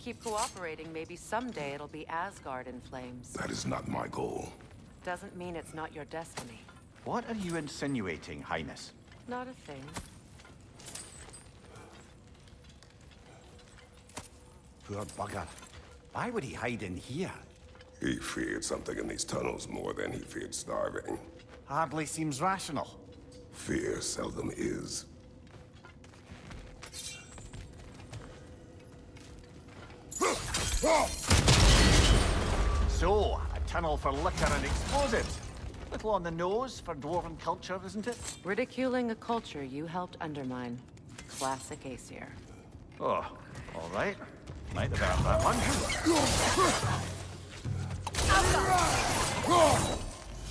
keep cooperating, maybe someday it'll be Asgard in flames. That is not my goal. Doesn't mean it's not your destiny. What are you insinuating, Highness? Not a thing. Poor bugger. Why would he hide in here? He feared something in these tunnels more than he feared starving. Hardly seems rational. Fear seldom is. So, a tunnel for liquor and explosives. Little on the nose for dwarven culture, isn't it? Ridiculing a culture you helped undermine. Classic Aesir. Oh, all right. Might have earned that one.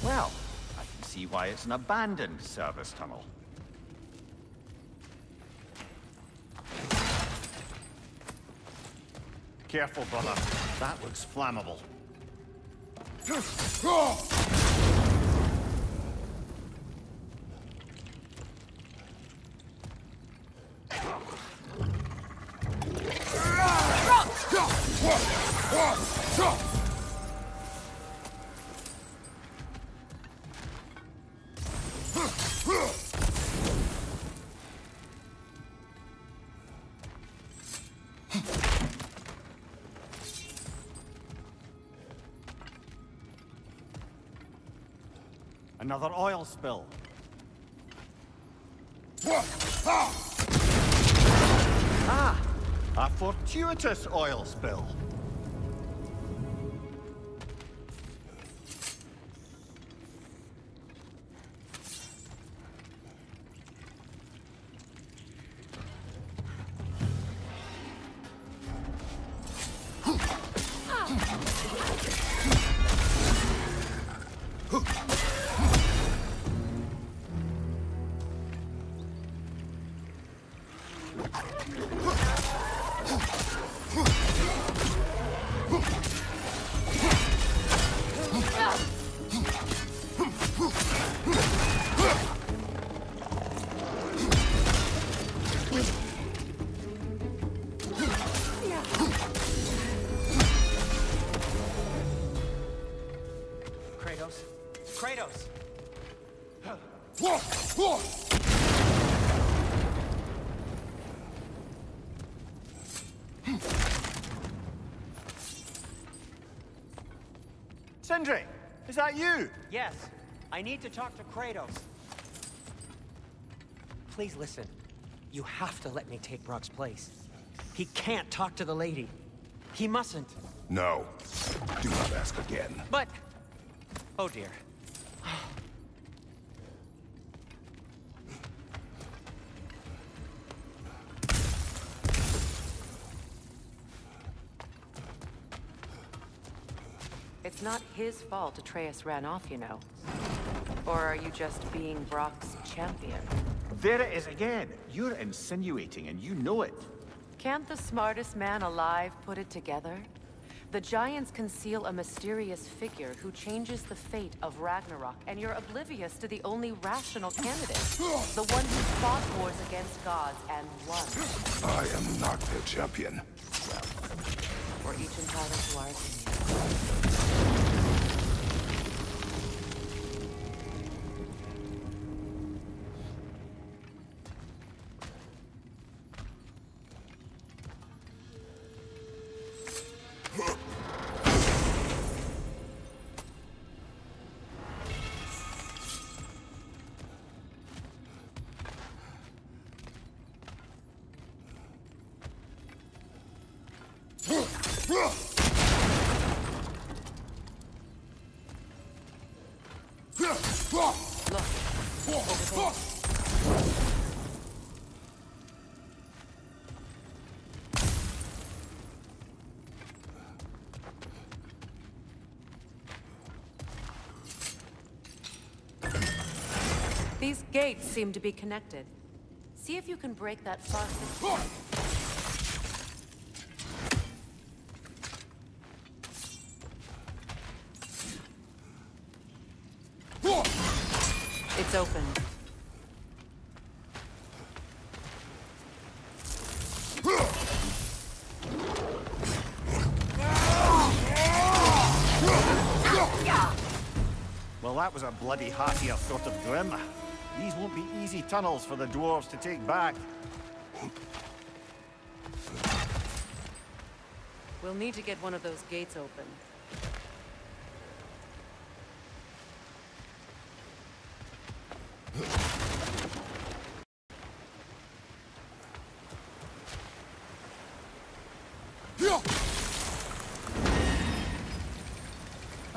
Well, I can see why it's an abandoned service tunnel. Careful, brother. That looks flammable. Another oil spill. Ah! A fortuitous oil spill. Kratos! Sindri, is that you? Yes, I need to talk to Kratos. Please listen. You have to let me take Brock's place. He can't talk to the lady. He mustn't. No. Do not ask again. But... oh dear. It's not his fault Atreus ran off, you know. Or are you just being Brock's champion? There it is again. You're insinuating and you know it. Can't the smartest man alive put it together? The Giants conceal a mysterious figure who changes the fate of Ragnarok, and you're oblivious to the only rational candidate. The one who fought wars against gods and won. I am not their champion. We're each entitled to our opinion. These gates seem to be connected. See if you can break that far. It's open. that was a bloody happier sort of grim. These won't be easy tunnels for the dwarves to take back. We'll need to get one of those gates open.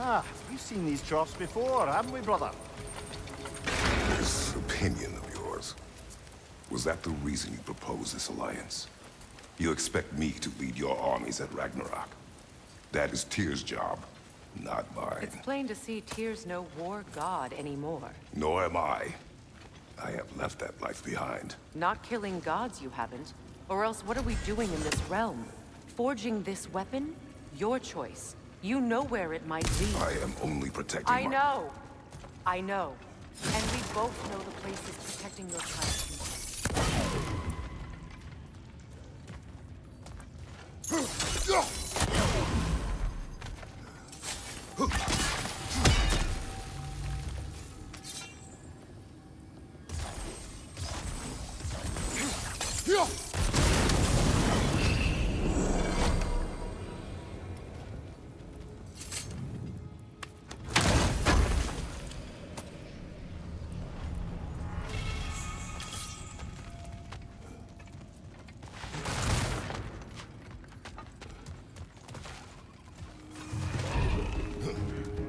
Ah, we've seen these troughs before, haven't we, brother? This opinion of yours, was that the reason you proposed this alliance? You expect me to lead your armies at Ragnarok? That is Tyr's job, not mine. It's plain to see Tyr's no war god anymore. Nor am I. I have left that life behind. Not killing gods, you haven't. Or else what are we doing in this realm? Forging this weapon? Your choice. You know where it might lead. I am only protecting I know. I know. And we both know the places protecting your kind.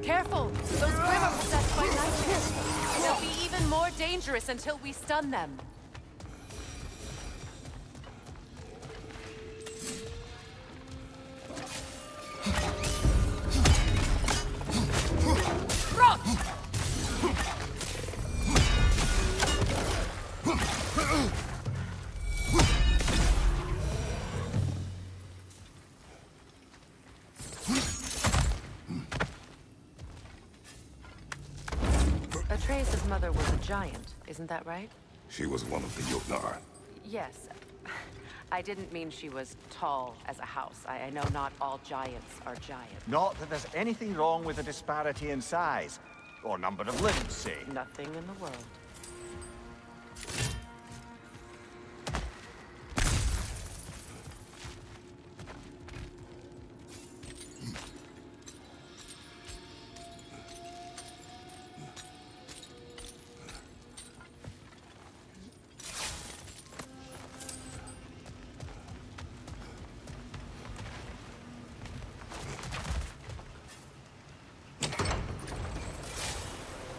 Careful! Those Grimm are possessed by nightmares. They'll be even more dangerous until we stun them. Atreus' mother was a giant, isn't that right? She was one of the Jotnar. Yes. I didn't mean she was tall as a house. I know not all giants are giants. Not that there's anything wrong with a disparity in size. Or number of limbs, say. Nothing in the world.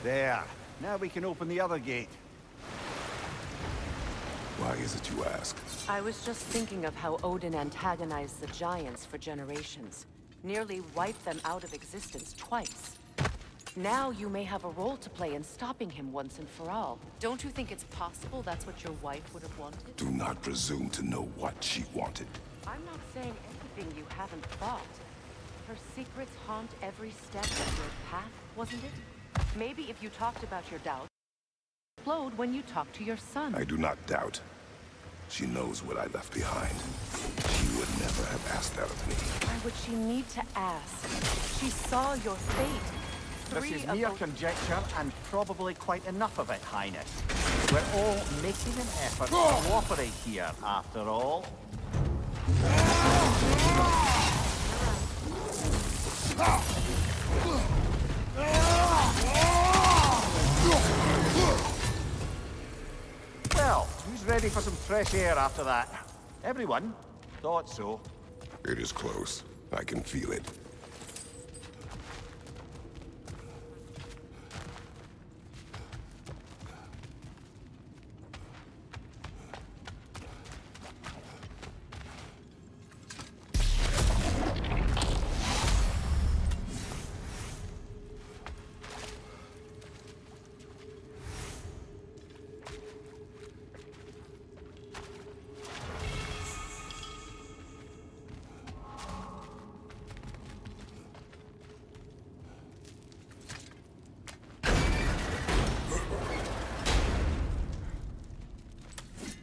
There. Now we can open the other gate. Why is it you ask? I was just thinking of how Odin antagonized the giants for generations. Nearly wiped them out of existence twice. Now you may have a role to play in stopping him once and for all. Don't you think it's possible that's what your wife would have wanted? Do not presume to know what she wanted. I'm not saying anything you haven't thought. Her secrets haunt every step of your path, wasn't it? Maybe if you talked about your doubts, explode when you talk to your son. I do not doubt. She knows what I left behind. She would never have asked that of me. Why would she need to ask? She saw your fate. This is mere conjecture, and probably quite enough of it, Highness. We're all making an effort to cooperate here, after all. Well, who's ready for some fresh air after that? Everyone? Thought so. It is close. I can feel it.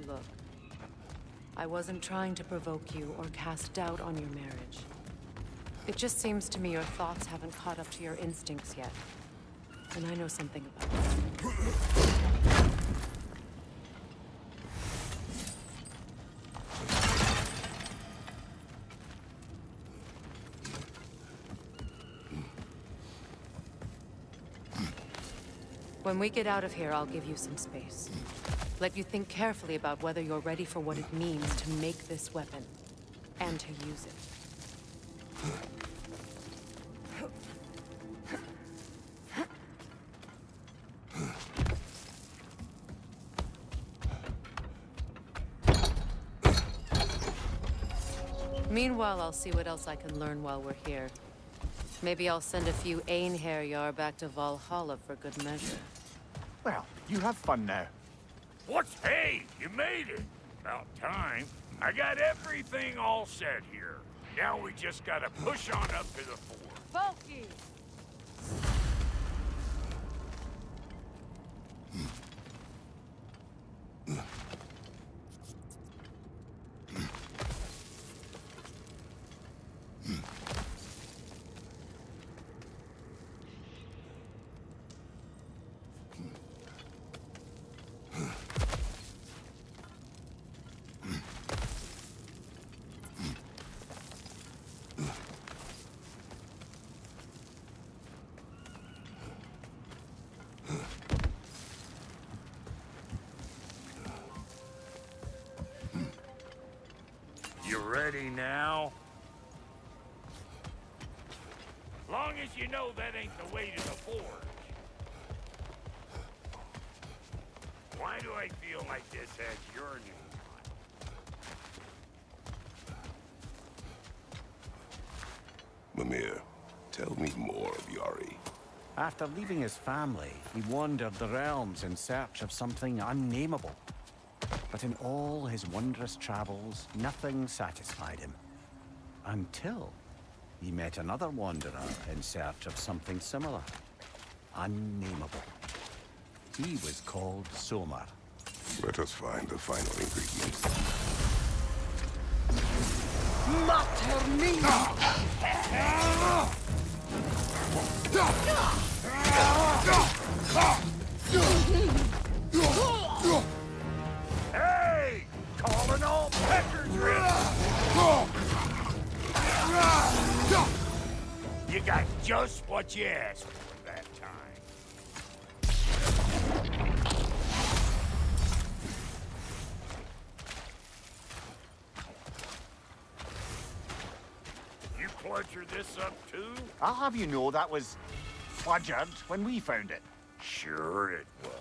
Look, I wasn't trying to provoke you or cast doubt on your marriage. It just seems to me your thoughts haven't caught up to your instincts yet. And I know something about it. When we get out of here, I'll give you some space. Let you think carefully about whether you're ready for what it means to make this weapon, and to use it. Meanwhile, I'll see what else I can learn while we're here. Maybe I'll send a few Einherjar back to Valhalla for good measure. Well, you have fun now. What's... Hey, you made it! About time. I got everything all set here. Now we just gotta push on up to the fort. Valky! You ready now? Long as you know that ain't the way to the forge. Why do I feel like this has your name on it? Mimir, tell me more of Yari. After leaving his family, he wandered the realms in search of something unnameable. But in all his wondrous travels, nothing satisfied him. Until he met another wanderer in search of something similar. Unnameable. He was called Somar. Let us find the final ingredients. Hey! Calling all peckers ready! You got just what you asked for that time. You clutcher this up too? I'll have you know that was bludgered when we found it. Sure it was.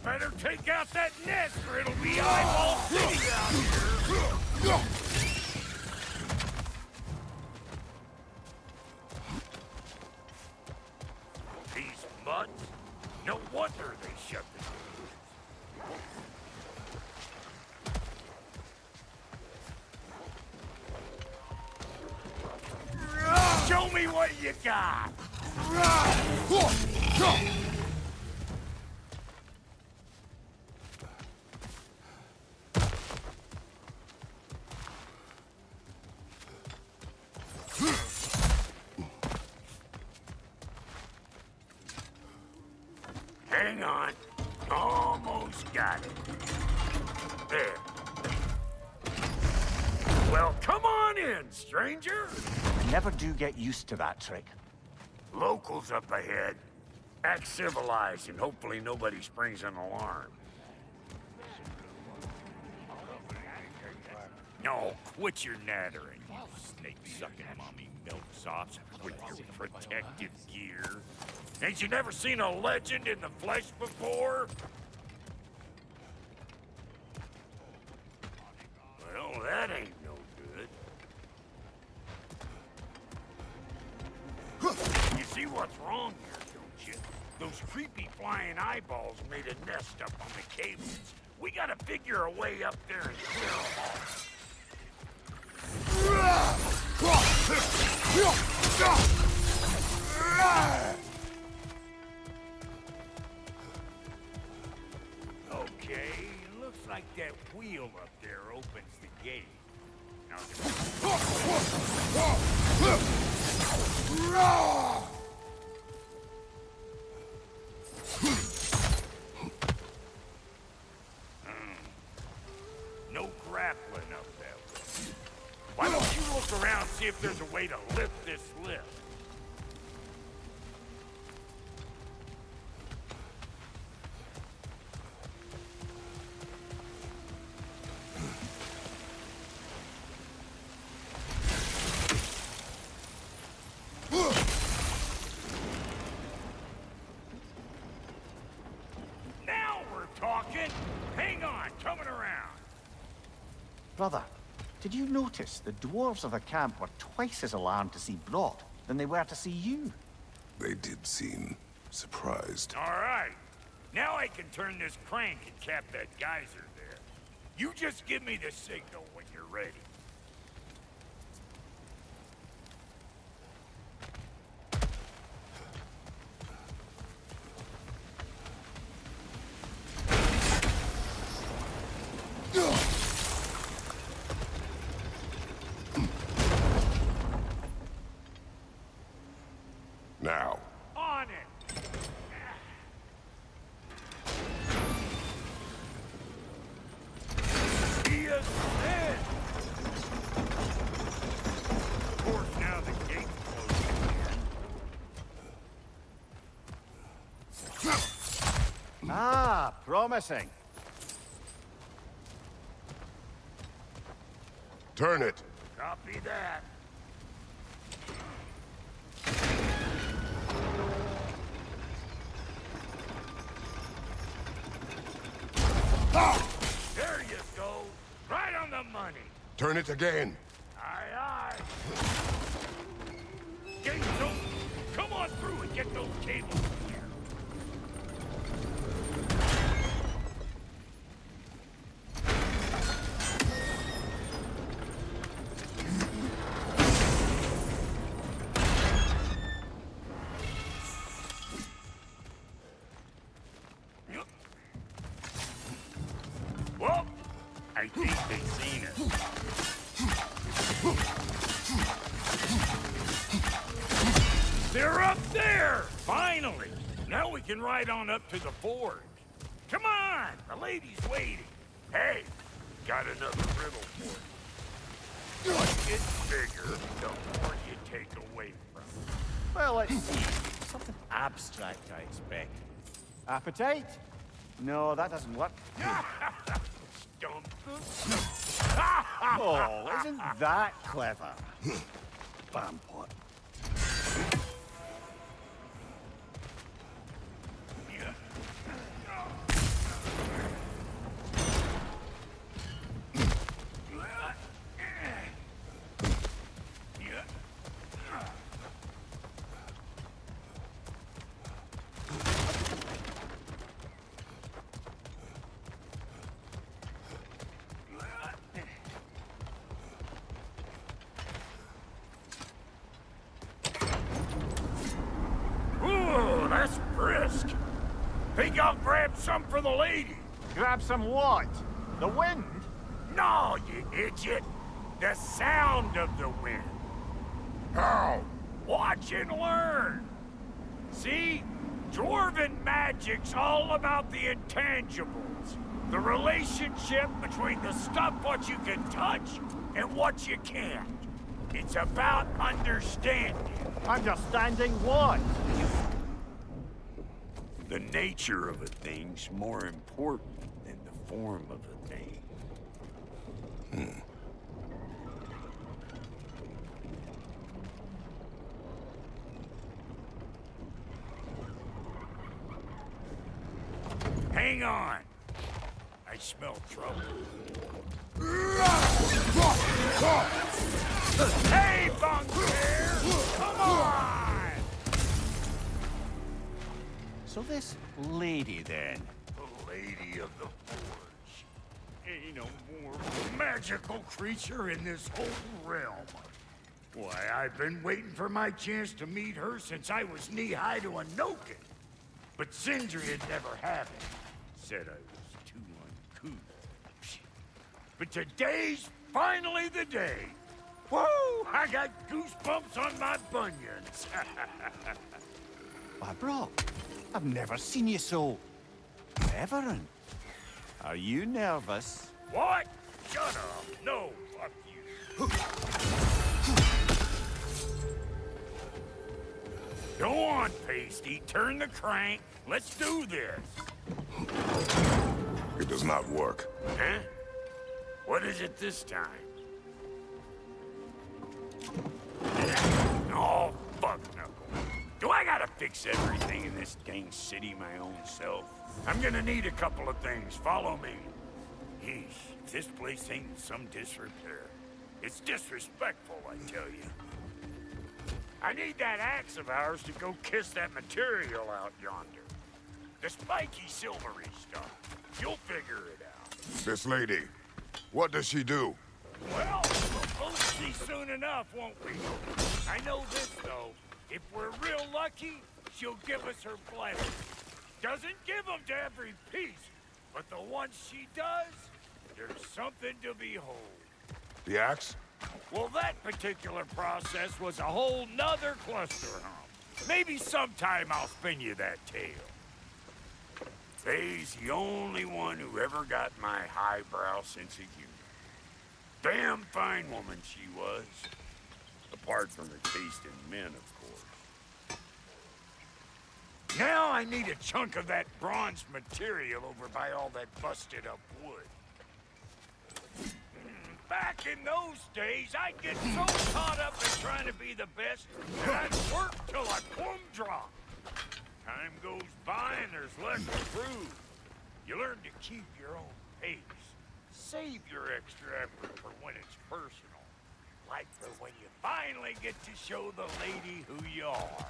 Better take out that nest or it'll be eyeball city out here. These mutts, no wonder they shut the doors. Show me what you got! Hang on. Almost got it. There. Well, come on in, stranger. I never do get used to that trick. Locals up ahead. Act civilized and hopefully nobody springs an alarm. No, quit your nattering, you snake-sucking mommy milksops with your protective gear. Ain't you never seen a legend in the flesh before? Well, that ain't no good. You see what's wrong here, don't you? Those creepy flying eyeballs made a nest up on the cables. We gotta figure a way up there and clear them all. Okay, looks like that wheel up there look around, see if there's a way to lift this lift. Now we're talking. Hang on, coming around. Brother, did you notice the dwarves of the camp were twice as alarmed to see Brok than they were to see you? They did seem surprised. All right. Now I can turn this crank and cap that geyser there. You just give me the signal when you're ready. Now. On it! He is dead! Of course, now the gate's closed again. Ah, promising. Turn it. Copy that. There you go. Right on the money. Turn it again. Aye, aye. Gates open. Come on through and get those cables in here. Well, I think they've seen us. They're up there! Finally! Now we can ride on up to the forge. Come on! The lady's waiting. Hey, got another riddle for you. What gets bigger, the more you take away from it. Well, let's see. Something abstract, I expect. Appetite? No, that doesn't work. Stump. Oh, isn't that clever? Bampot. Ooh, that's brisk. Think I'll grab some for the lady. Grab some what? The wind? No, you idiot. The sound of the wind. How? Watch and learn. See? Dwarven magic's all about the intangibles. The relationship between the stuff what you can touch and what you can't. It's about understanding. Understanding what? The nature of a thing's more important than the form of a thing. Hang on. I smell trouble. Hey, Bugbear! Come on! So this lady, then? The Lady of the Forge. Ain't no more magical creature in this whole realm. Why, I've been waiting for my chance to meet her since I was knee-high to a Noken. But Sindri'd never have it. Said I was too uncouth. But today's finally the day. Woo! I got goosebumps on my bunions. Why, Brok, I've never seen you so reverent. Are you nervous? What? Shut up. No, fuck you. on, Pasty. Turn the crank. Let's do this. It does not work. Huh? What is it this time? Oh, fuck no. Do I gotta fix everything in this dang city my own self? I'm gonna need a couple of things. Follow me. Yeesh, if this place ain't in some disrepair. It's disrespectful, I tell you. I need that axe of ours to go kiss that material out yonder. The spiky, silvery stuff. You'll figure it out. This lady, what does she do? Well, we'll both see soon enough, won't we? I know this, though. If we're real lucky, she'll give us her blessing. Doesn't give them to every piece, but the ones she does, there's something to behold. The axe? Well, that particular process was a whole nother cluster hump. Maybe sometime I'll spin you that tale. Faye's the only one who ever got my highbrow sense of humor. Damn fine woman she was. Apart from her taste in men, of course. Now I need a chunk of that bronze material over by all that busted up wood. Back in those days, I'd get so caught up in trying to be the best that I'd work till I plumb drop. Time goes by and there's less to prove. You learn to keep your own pace. Save your extra effort for when it's personal. Like for when you finally get to show the lady who you are.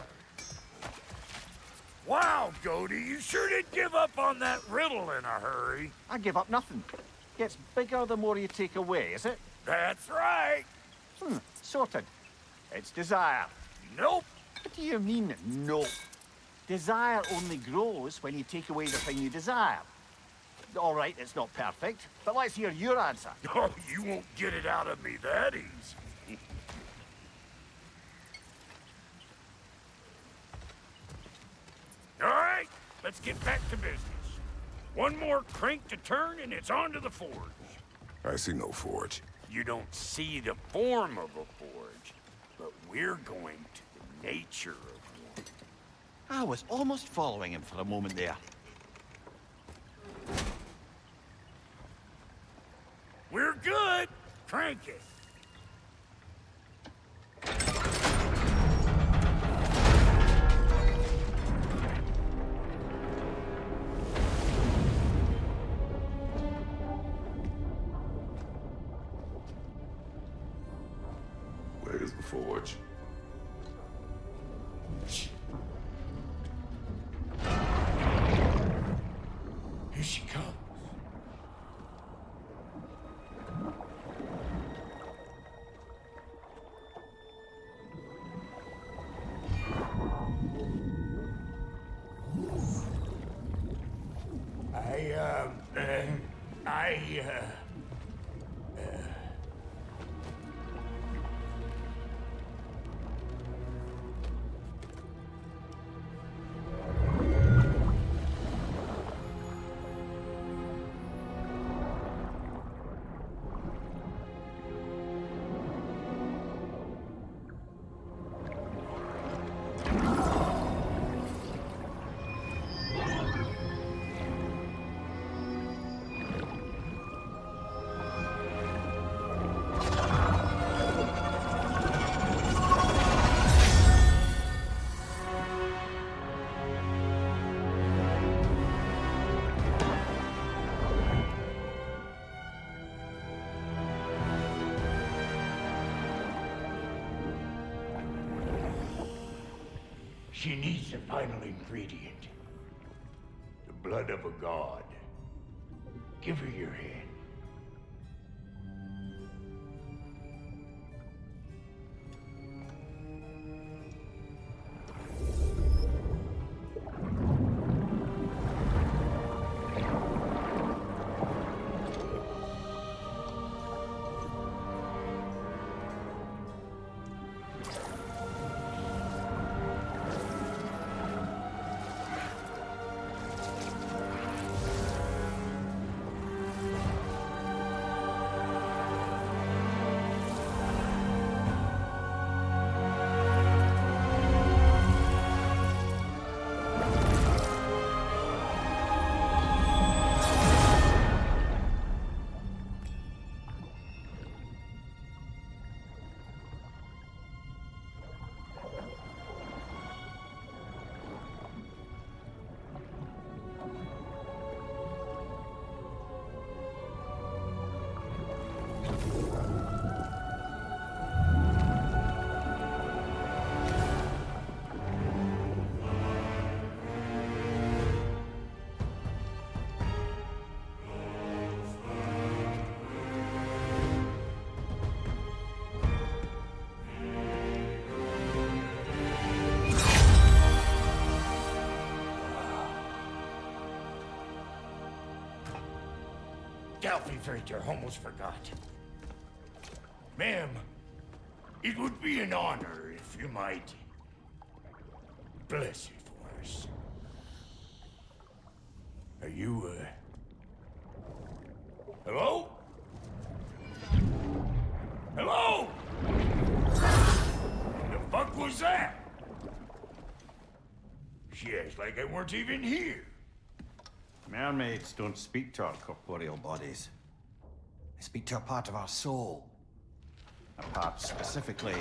Wow, Goody, you sure did give up on that riddle in a hurry. I give up nothing. Gets bigger the more you take away, is it? That's right. Sorted. It's desire. Nope. What do you mean, no? Desire only grows when you take away the thing you desire. All right, it's not perfect, but let's hear your answer. Oh, you won't get it out of me that easy. All right, let's get back to business. One more crank to turn and it's on to the forge. I see no forge. You don't see the form of a forge, but we're going to the nature of one. I was almost following him for a moment there. We're good. Crank it. Where is the forge? Here she comes. She needs the final ingredient. The blood of a god. Give her your hand. coffee, Frater. Almost forgot. Ma'am, it would be an honor if you might bless it for us. Are you, hello? Hello? The fuck was that? She acts like I weren't even here. Mermaids don't speak to our corporeal bodies. They speak to a part of our soul. A part specifically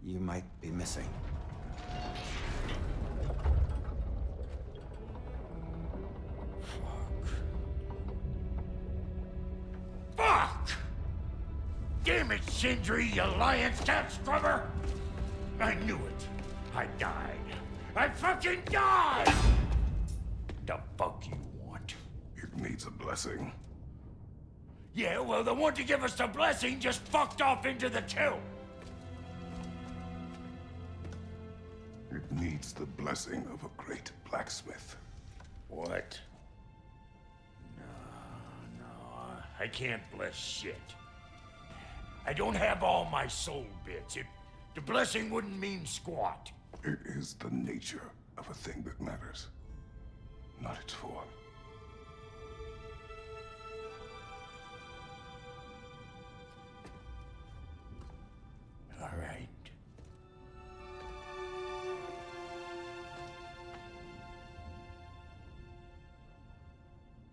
you might be missing. Fuck! Damn it, Sindri, you Alliance cat scrubber! I knew it. I died. I fucking died! The fuck you want? It needs a blessing. Yeah, well, the one to give us the blessing just fucked off into the tomb. It needs the blessing of a great blacksmith. What? No, I can't bless shit. I don't have all my soul bits. The blessing wouldn't mean squat. It is the nature of a thing that matters, not its form. All right.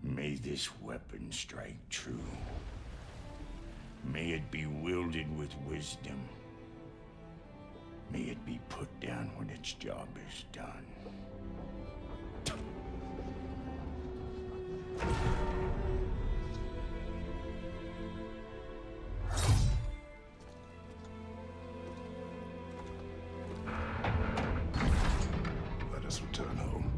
May this weapon strike true. May it be wielded with wisdom. May it be put down when its job is done. Let us return home.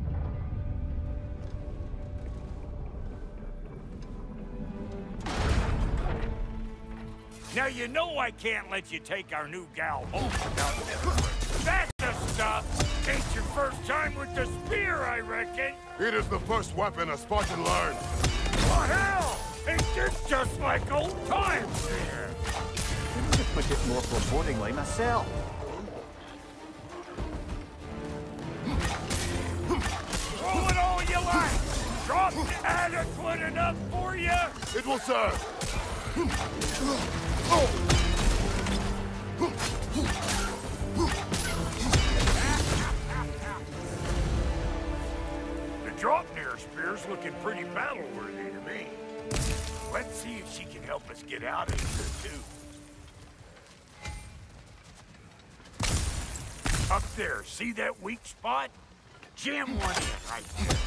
Now you know I can't let you take our new gal home without this. That's the stuff! Ain't your first time with the spear, I reckon! It is the first weapon a Spartan learned. Oh, hell! Ain't this just like old times here? To put it more forebodingly myself. Throw it all you like! Drop adequate enough for you? It will serve. The Draupnir spear's looking pretty battle-worthy to me. Let's see if she can help us get out of here, too. Up there, see that weak spot? Jam one in right there.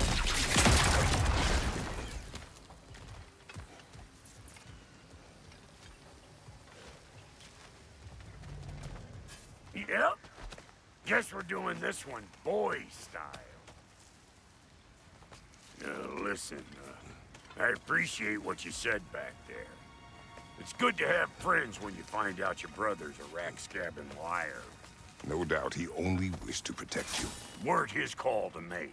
Yep. Guess we're doing this one boy style. Listen, I appreciate what you said back there. It's good to have friends when you find out your brother's a rack-scabbing liar. No doubt he only wished to protect you. Weren't his call to make.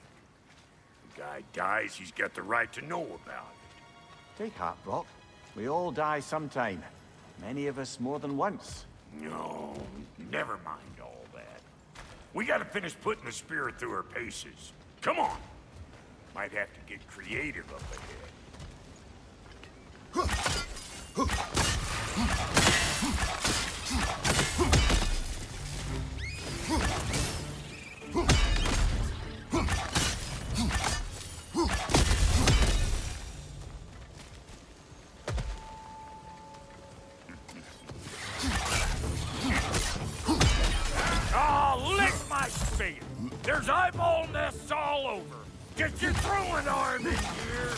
The guy dies, he's got the right to know about it. Take heart, Brock. We all die sometime. Many of us more than once. No, never mind all that. We gotta finish putting the spirit through her paces. Come on! Might have to get creative up Oh, lick my face! There's eyeball nests all over! Get your throwing arm in here!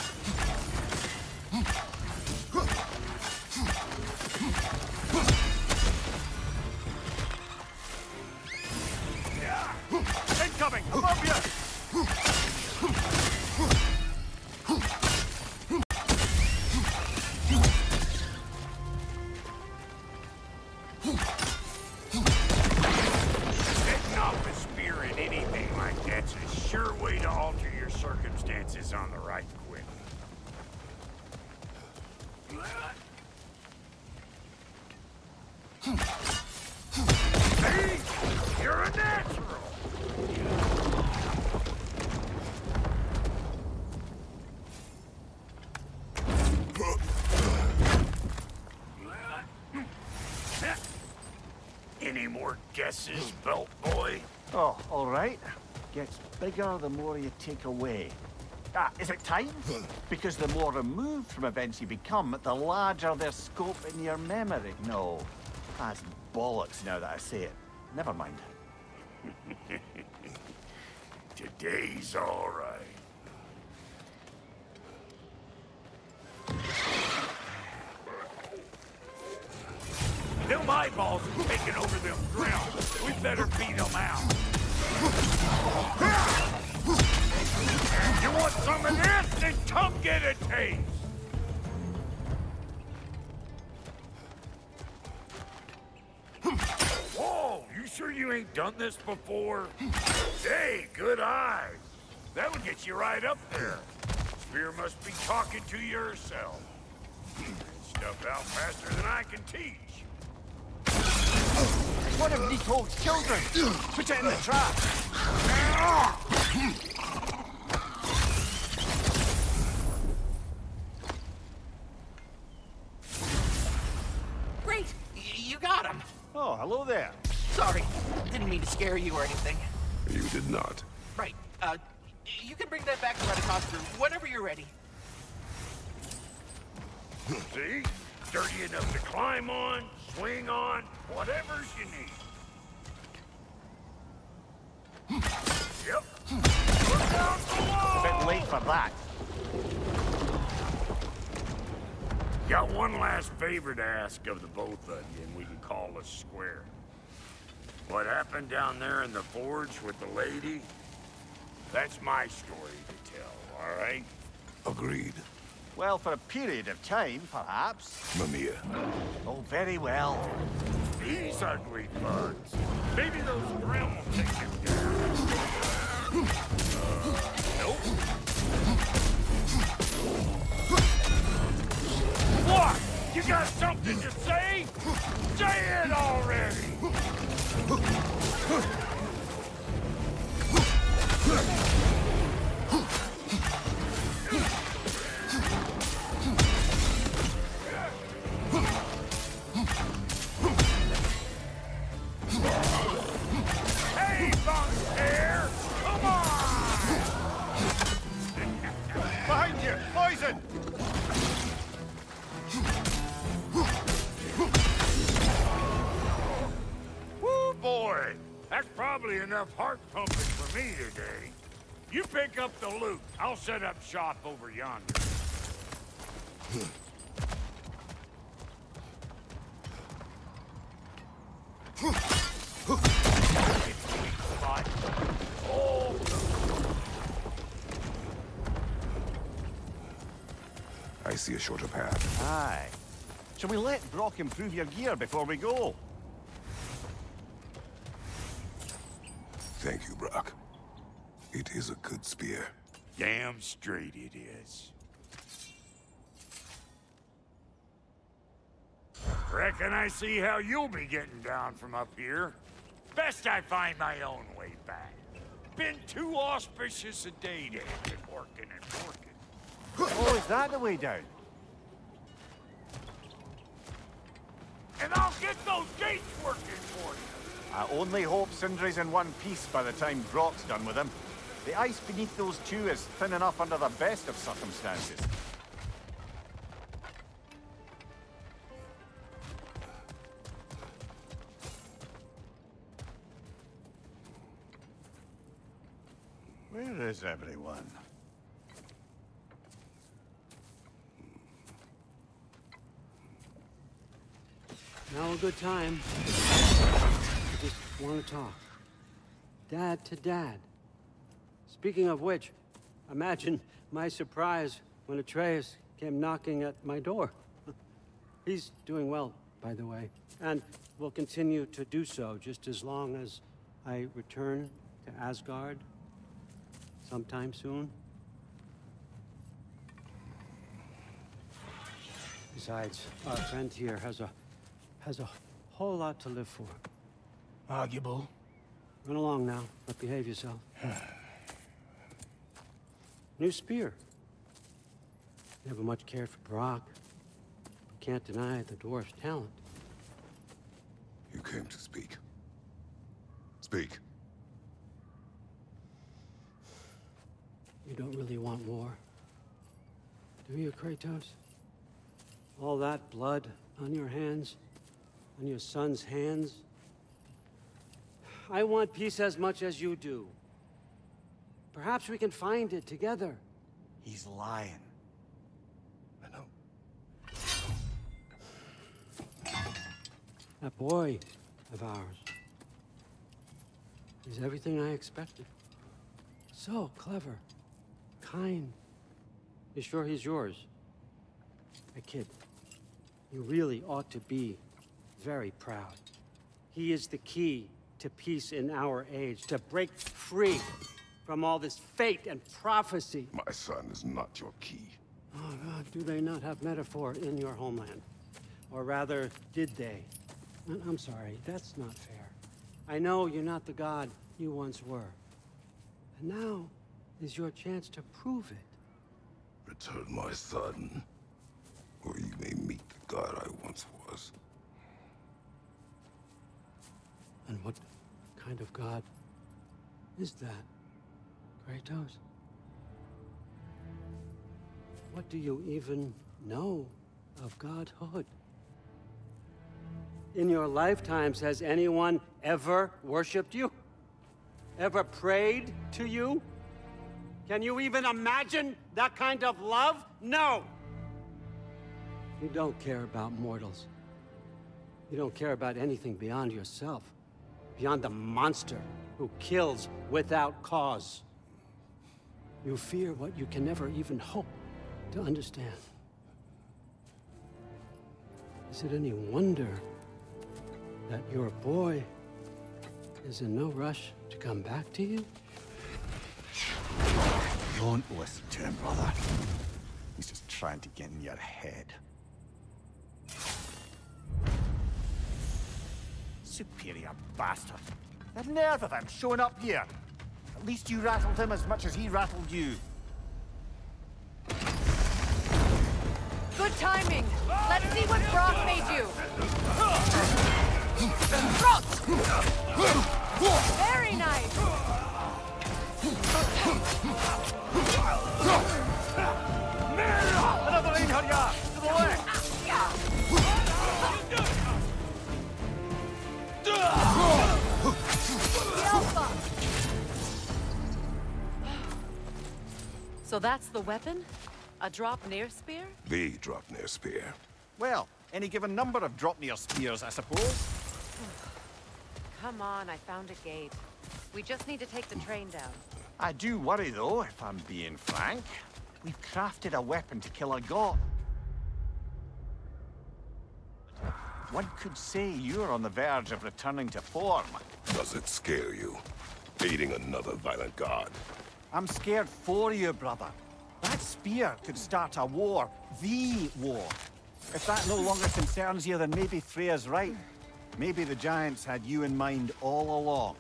Incoming! Above you! Setting off a spear in anything like that's a sure way to alter your circumstances on the right quick. See? You're a natural! Any more guesses, Belt Boy? Oh, all right. Gets bigger the more you take away. Ah, is it time? Because the more removed from events you become, the larger their scope in your memory. No, that's bollocks now that I say it. Never mind. Today's all right. Them eyeballs are taking over them grounds. We better beat them out. You want some of this? Then come get a taste. Whoa, you sure you ain't done this before? Hey, good eyes. That'll get you right up there. Spear must be talking to you herself. Stuff out faster than I can teach. One of Niko's children! Put it in the trap! Great! You got him! Oh, hello there. Sorry, didn't mean to scare you or anything. You did not. Right, you can bring that back to Ratatoskru whenever you're ready. See? Sturdy enough to climb on, swing on, whatever you need. Yep. Look out below! A bit late for that. Got one last favor to ask of the both of you, and we can call us square. What happened down there in the forge with the lady? That's my story to tell, all right? Agreed. Well, for a period of time, perhaps. Mamiya. Oh, very well. These ugly bugs. Maybe those Grimm will take him down. Nope. What? You got something to say? Say it already! Hey, Bunkster! Come on! Behind you! Poison! Woo, boy! That's probably enough heart pumping for me today. You pick up the loot. I'll set up shop over yonder. I see a shorter path. Aye. Shall we let Brock improve your gear before we go? Thank you, Brock. It is a good spear. Damn straight it is. Reckon I see how you'll be getting down from up here. Best I find my own way back. Been too auspicious a day to have been working and working. Oh, is that the way down? And I'll get those gates working for you. I only hope Sindri's in one piece by the time Brock's done with him. The ice beneath those two is thin enough under the best of circumstances. Where is everyone? Now a good time. I just want to talk. Dad to Dad. Speaking of which, imagine my surprise when Atreus came knocking at my door. He's doing well, by the way, and will continue to do so just as long as I return to Asgard sometime soon. Besides, our friend here has a whole lot to live for. Arguable. Run along now, but behave yourself. New spear. Never much cared for Brock. Can't deny the dwarf's talent. You came to speak. Speak. You don't really want war, do you, Kratos? All that blood on your hands, on your son's hands. I want peace as much as you do. Perhaps we can find it together. He's lying. I know. That boy of ours is everything I expected. So clever, kind. You sure he's yours? Hey, kid, you really ought to be very proud. He is the key to peace in our age, to break free from all this fate and prophecy. My son is not your key. Oh, God, do they not have metaphor in your homeland? Or rather, did they? I'm sorry, that's not fair. I know you're not the god you once were. And now is your chance to prove it. Return my son, or you may meet the god I once was. And what kind of god is that, Kratos? What do you even know of godhood? In your lifetimes, has anyone ever worshipped you? Ever prayed to you? Can you even imagine that kind of love? No! You don't care about mortals. You don't care about anything beyond yourself. Beyond the monster who kills without cause. You fear what you can never even hope to understand. Is it any wonder that your boy is in no rush to come back to you? Don't listen to him, brother. He's just trying to get in your head. Superior bastard. The nerve of him showing up here. At least you rattled him as much as he rattled you. Good timing. Let's see what Brock made you. Very nice. Another Einherjar! To the left! So that's the weapon? A Draupnir spear? The Draupnir spear. Well, any given number of Draupnir spears, I suppose. Come on, I found a gate. We just need to take the train down. I do worry, though, if I'm being frank. We've crafted a weapon to kill a god. One could say you're on the verge of returning to form. Does it scare you? Aiding another violent god? I'm scared for you, brother. That spear could start a war. The war. If that no longer concerns you, then maybe Freya's right. Maybe the Giants had you in mind all along.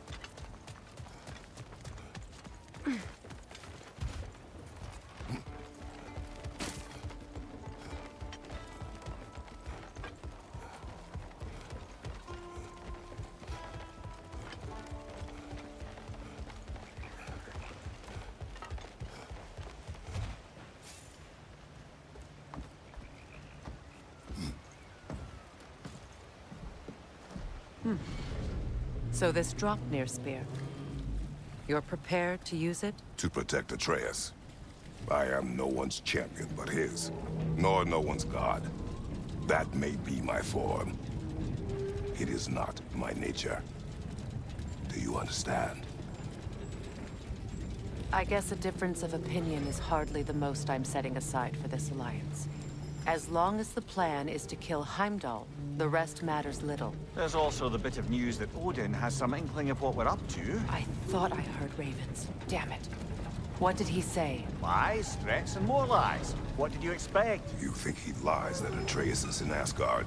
So this Draupnir spear, you're prepared to use it? To protect Atreus. I am no one's champion but his, nor no one's god. That may be my form. It is not my nature. Do you understand? I guess a difference of opinion is hardly the most I'm setting aside for this alliance. As long as the plan is to kill Heimdall, the rest matters little. There's also the bit of news that Odin has some inkling of what we're up to. I thought I heard ravens. Damn it. What did he say? Lies, threats, and more lies. What did you expect? You think he lies that Atreus is in Asgard?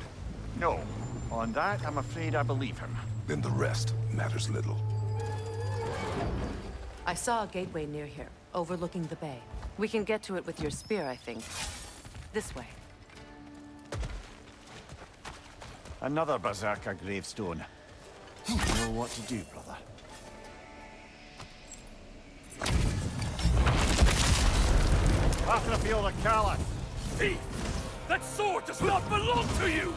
No. On that, I'm afraid I believe him. Then the rest matters little. I saw a gateway near here, overlooking the bay. We can get to it with your spear, I think. This way. Another Berserker gravestone. You know what to do, brother. Pathrafield of Callus! Thief! That sword does not belong to you!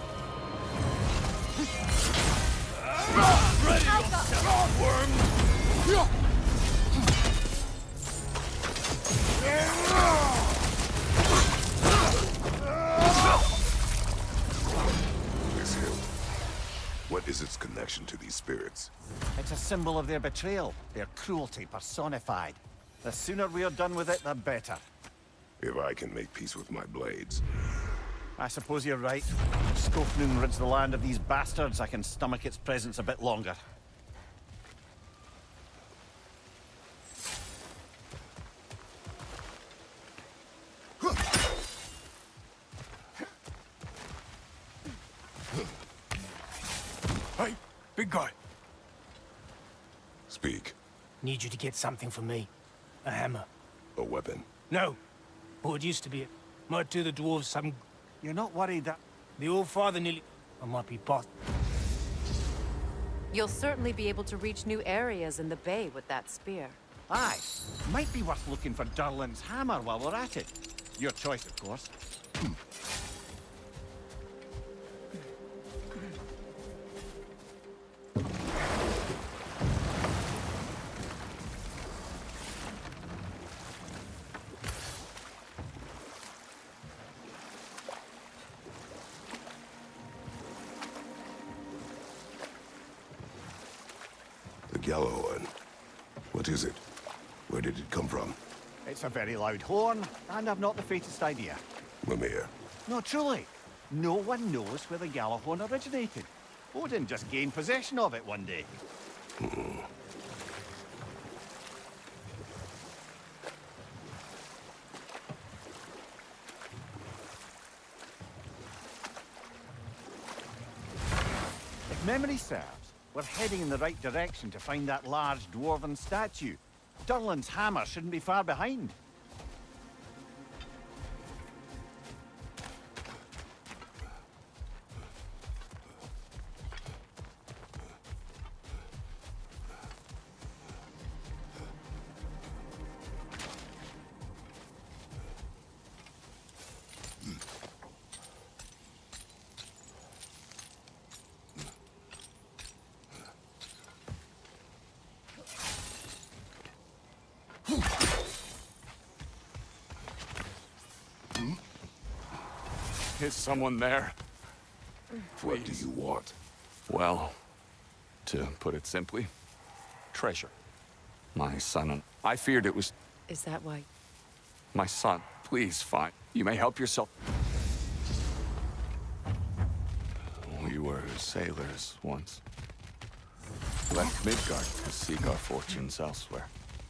Ready yourself, worm! This hill. What is its connection to these spirits? It's a symbol of their betrayal, their cruelty personified. The sooner we're done with it, the better. If I can make peace with my blades. I suppose you're right. If Skofnung rids the land of these bastards, I can stomach its presence a bit longer. Hey, big guy. Speak. Need you to get something for me. A hammer. A weapon. No. But it used to be. Might do the dwarves some... You're not worried that... The old father nearly... I might be boss. You'll certainly be able to reach new areas in the bay with that spear. Aye. Might be worth looking for Durlin's hammer while we're at it. Your choice, of course. The Gjallarhorn. What is it? Where did it come from? It's a very loud horn, and I've not the faintest idea. Mimir. No, truly. No one knows where the Gjallarhorn originated. Odin just gained possession of it one day. If memory serves, we're heading in the right direction to find that large dwarven statue. Durlin's hammer shouldn't be far behind. Is someone there? What do you want? Well, to put it simply, treasure. My son and... I feared it was Is that why? my son. Please, fine. You may help yourself. We were sailors once. Left Midgard to seek our fortunes elsewhere.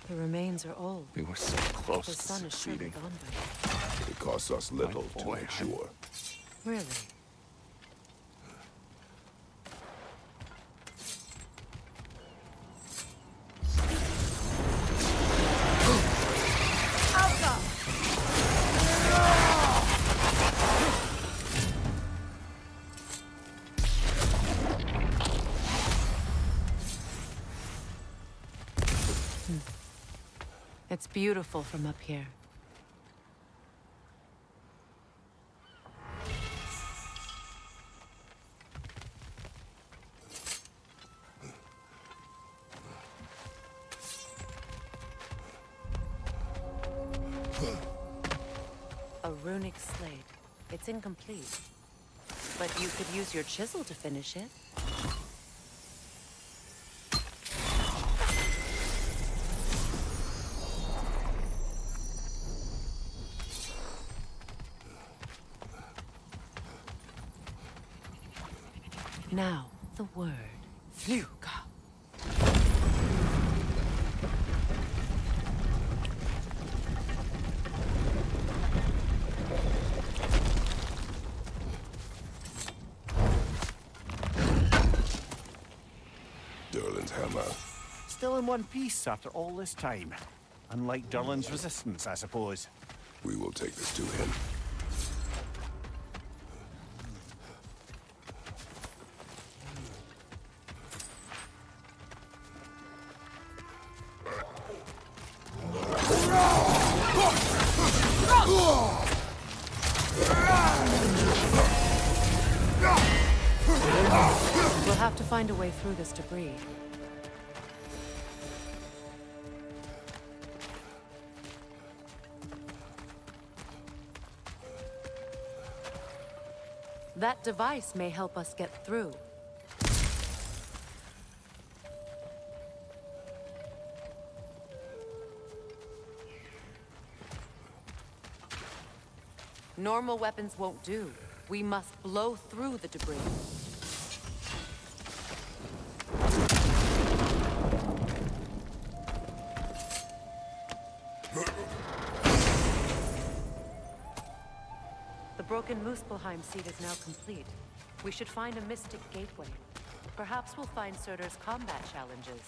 The remains are old. We were so close The to sun is surely succeeding. gone by now. It costs us little to boy, make sure. Really? It's beautiful from up here. A runic slate. It's incomplete. But you could use your chisel to finish it. Now, the word. Fuga. Durlin's hammer. Still in one piece after all this time. Unlike Durlin's resistance, I suppose. We will take this to him. We'll have to find a way through this debris. That device may help us get through. Normal weapons won't do. We must blow through the debris. The broken Muspelheim seat is now complete. We should find a mystic gateway. Perhaps we'll find Surtur's combat challenges.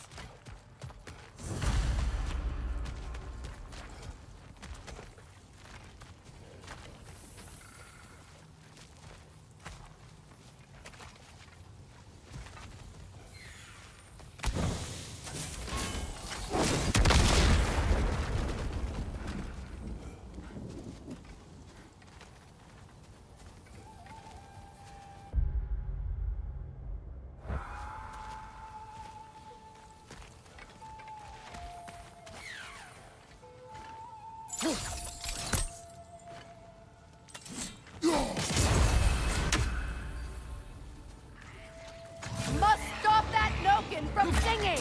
Must stop that Noken from singing!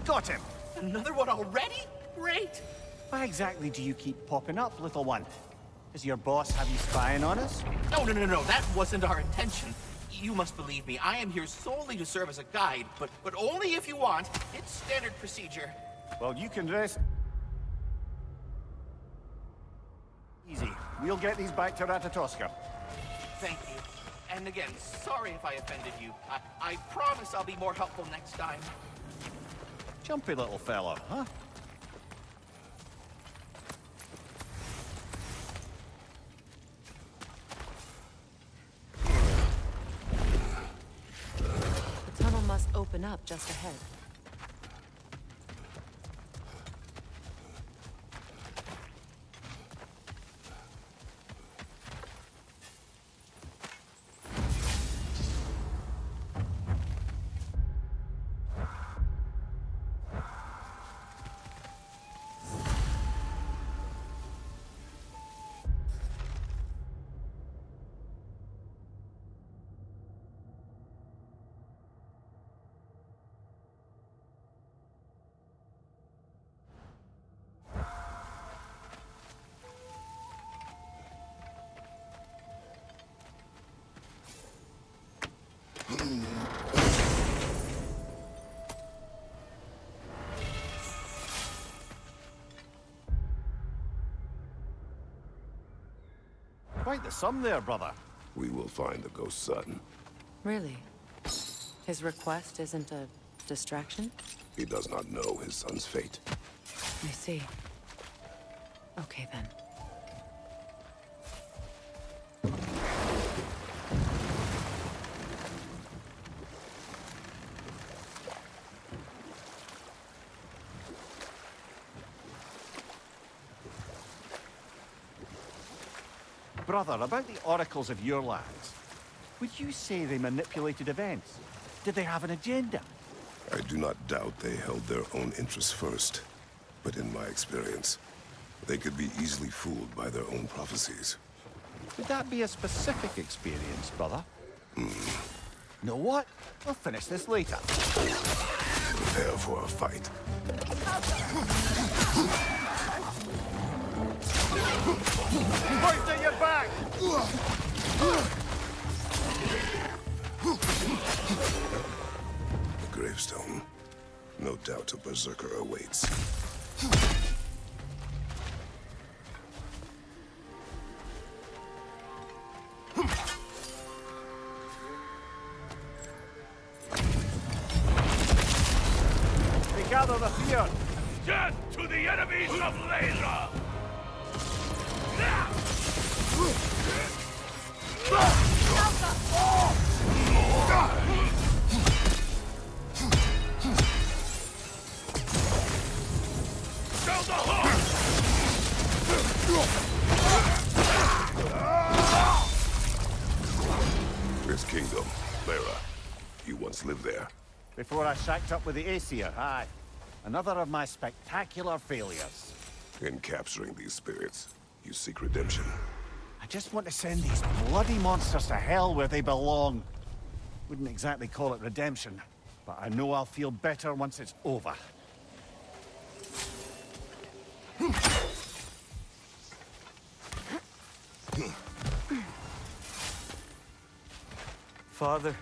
Got him! Another one already? Great! Why exactly do you keep popping up, little one? Does your boss have you spying on us? No. That wasn't our intention. You must believe me. I am here solely to serve as a guide, but only if you want. It's standard procedure. Well, you can rest easy. We'll get these back to Ratatoska. Thank you. And again, sorry if I offended you. I promise I'll be more helpful next time. Jumpy little fellow, huh? The tunnel must open up just ahead. Quite the sum there, brother. We will find the ghost son. Really? His request isn't a distraction? He does not know his son's fate. I see. Okay, then. Brother, about the oracles of your lands, would you say they manipulated events? Did they have an agenda? I do not doubt they held their own interests first. But in my experience, they could be easily fooled by their own prophecies. Would that be a specific experience, brother? Know what? We'll finish this later. Prepare for a fight. Hoist at your back! The gravestone. No doubt a berserker awaits. They gather the fear. Death to the enemies of Layla! This kingdom, Layla. You once lived there. Before I shacked up with the Aesir, aye. Another of my spectacular failures. In capturing these spirits, you seek redemption. I just want to send these bloody monsters to hell where they belong. Wouldn't exactly call it redemption, but I know I'll feel better once it's over. Father,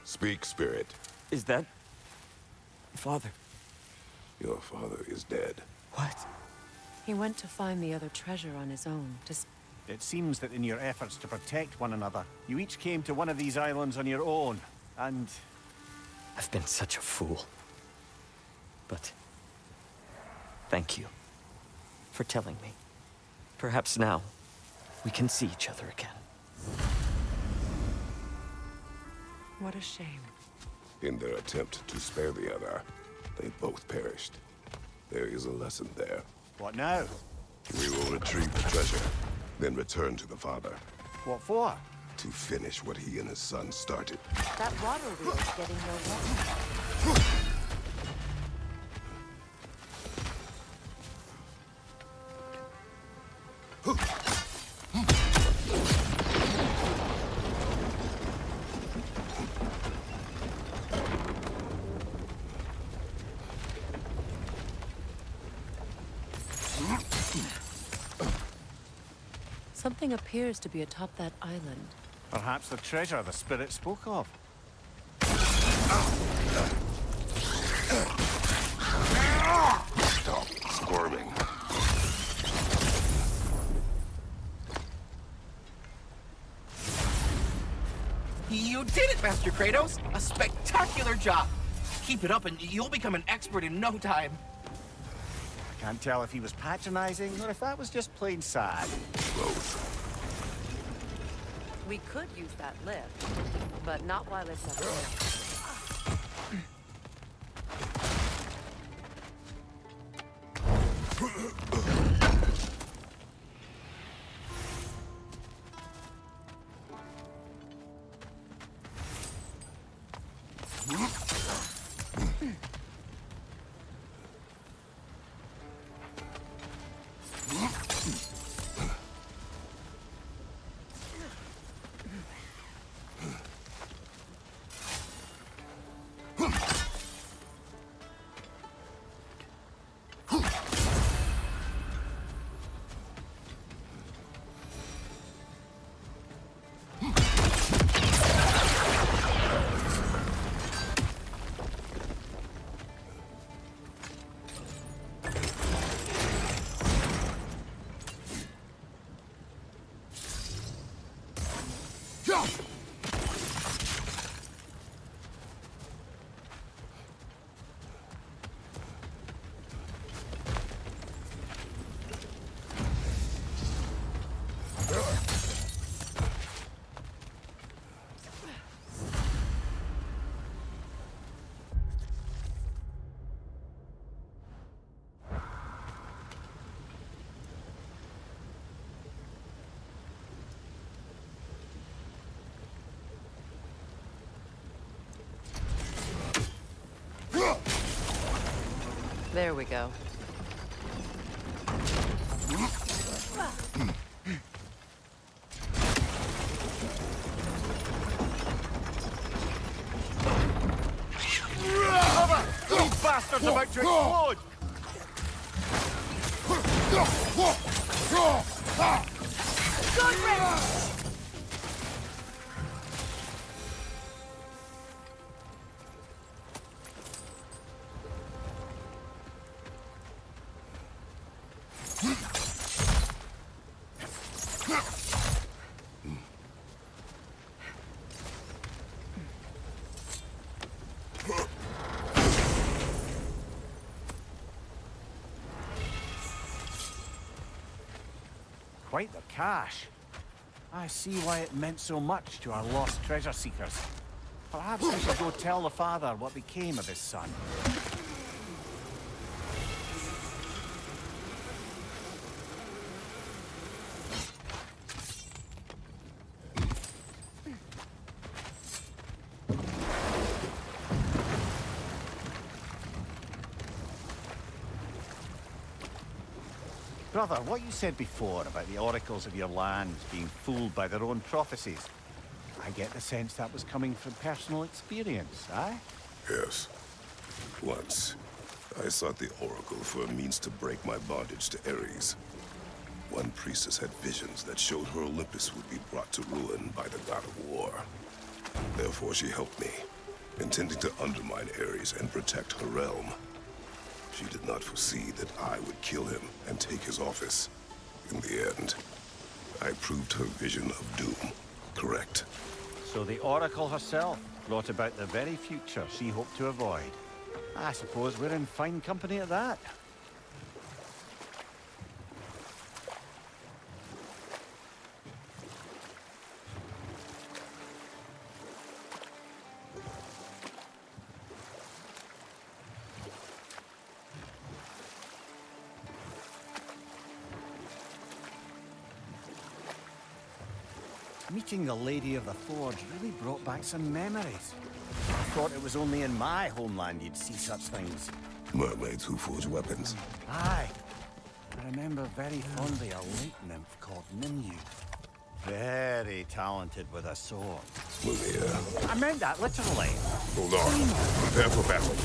Speak, spirit. is that... Father? Your father is dead. What? He went to find the other treasure on his own, It seems that in your efforts to protect one another, you each came to one of these islands on your own, and... I've been such a fool. But... thank you. For telling me. Perhaps now, we can see each other again. What a shame. In their attempt to spare the other, they both perished. There is a lesson there. What now? We will retrieve the treasure, then return to the father. What for? To finish what he and his son started. That water wheel's getting no water. Something appears to be atop that island. Perhaps the treasure the spirit spoke of. Stop squirming. You did it, Master Kratos! A spectacular job! Keep it up and you'll become an expert in no time. I can't tell if he was patronizing or if that was just plain sad. Both. We could use that lift, but not while it's up there. There we go. These bastards about to explode! Good riddance! Quite the cache. I see why it meant so much to our lost treasure seekers. Perhaps we should go tell the father what became of his son. Brother, what you said before about the oracles of your lands being fooled by their own prophecies, I get the sense that was coming from personal experience, aye? Yes. Once, I sought the oracle for a means to break my bondage to Ares. One priestess had visions that showed her Olympus would be brought to ruin by the god of war. Therefore, she helped me, intending to undermine Ares and protect her realm. She did not foresee that I would kill him and take his office. In the end, I proved her vision of doom correct. So the Oracle herself brought about the very future she hoped to avoid. I suppose we're in fine company at that. Meeting the Lady of the Forge really brought back some memories. I thought it was only in my homeland you'd see such things. Mermaids who forge weapons. Aye. I remember very fondly a lake nymph called Nimue. Very talented with a sword. Mumia. I meant that literally. Hold on. Prepare for battle.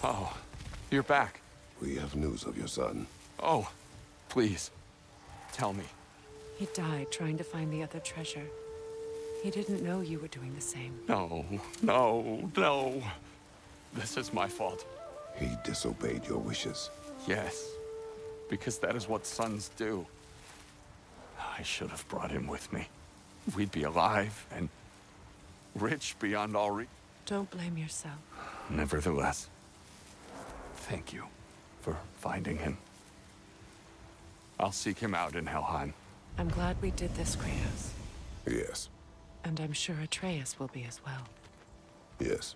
Oh, you're back. We have news of your son. Oh, please, tell me. He died trying to find the other treasure. He didn't know you were doing the same. No, no, no. This is my fault. He disobeyed your wishes. Yes, because that is what sons do. I should have brought him with me. We'd be alive and rich beyond all Don't blame yourself. Nevertheless, thank you for finding him. I'll seek him out in Helheim. I'm glad we did this, Kratos. Yes. And I'm sure Atreus will be as well. Yes.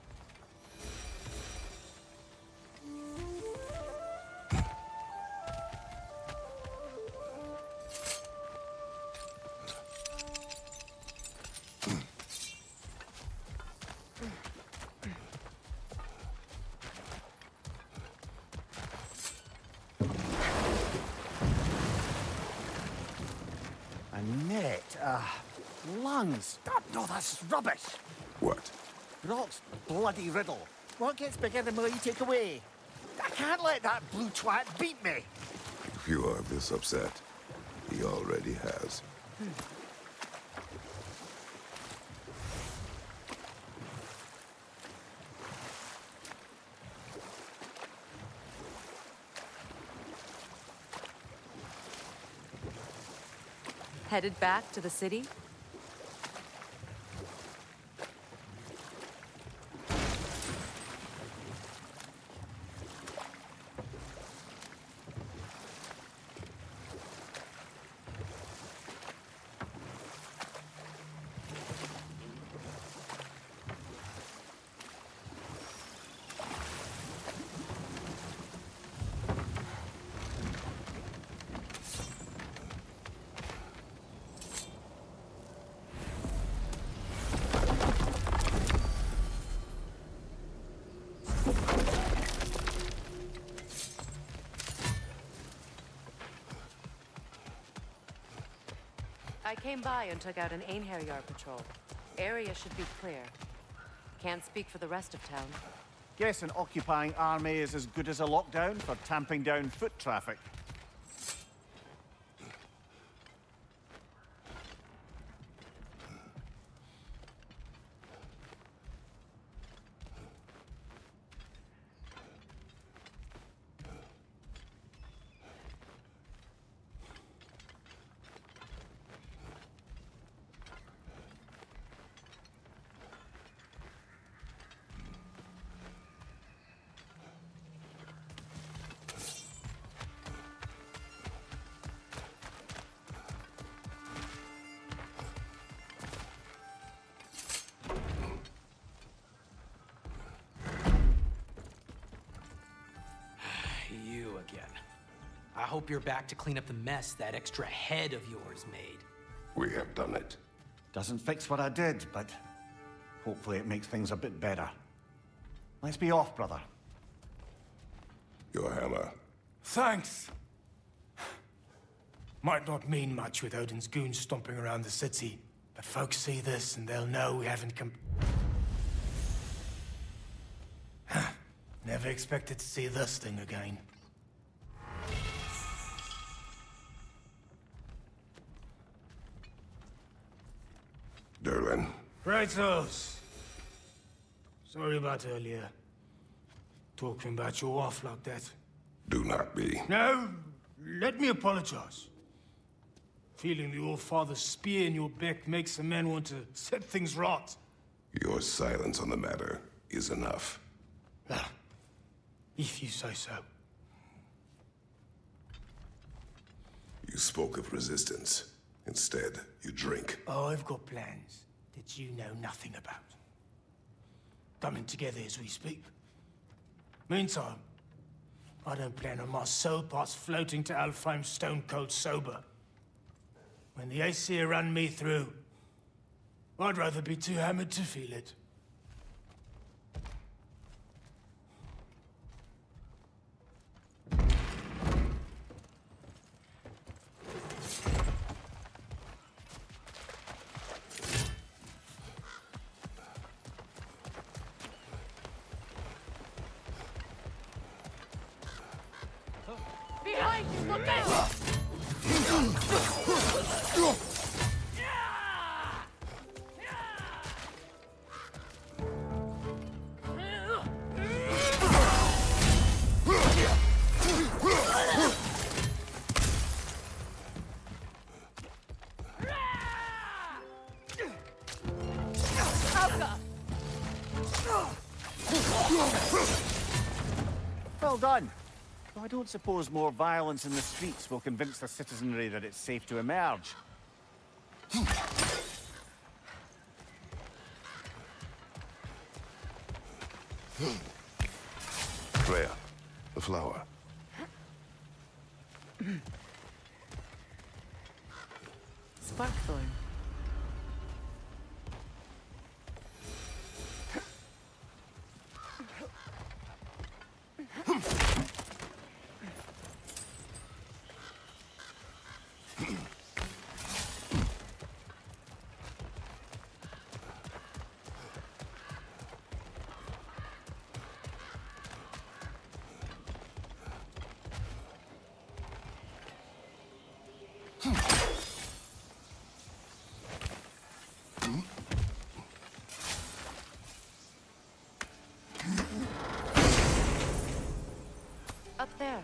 Lungs! No, that's rubbish! What? Rock's bloody riddle. What gets bigger the more you take away? I can't let that blue twat beat me! If you are this upset, he already has. Headed back to the city? I came by and took out an Einherjar patrol. Area should be clear. Can't speak for the rest of town. Guess an occupying army is as good as a lockdown for tamping down foot traffic. You again. I hope you're back to clean up the mess that extra head of yours made. We have done it. Doesn't fix what I did, but hopefully it makes things a bit better. Let's be off, brother. Your hammer. Thanks. Might not mean much with Odin's goons stomping around the city, but folks see this and they'll know we haven't come... Never expected to see this thing again. Durlin. Kratos. Sorry about earlier. Talking about your wife like that. Do not be. No, let me apologize. Feeling the All-Father's spear in your back makes a man want to set things right. Your silence on the matter is enough. If you say so. You spoke of resistance. Instead, you drink. Oh, I've got plans that you know nothing about. Coming together as we speak. Meantime, I don't plan on my soul parts floating to Alfheim stone cold sober. When the Aesir run me through, I'd rather be too hammered to feel it. Behind you, look out! Well done. Though I don't suppose more violence in the streets will convince the citizenry that it's safe to emerge. Freya, the flower. Sparkthorn. Up there.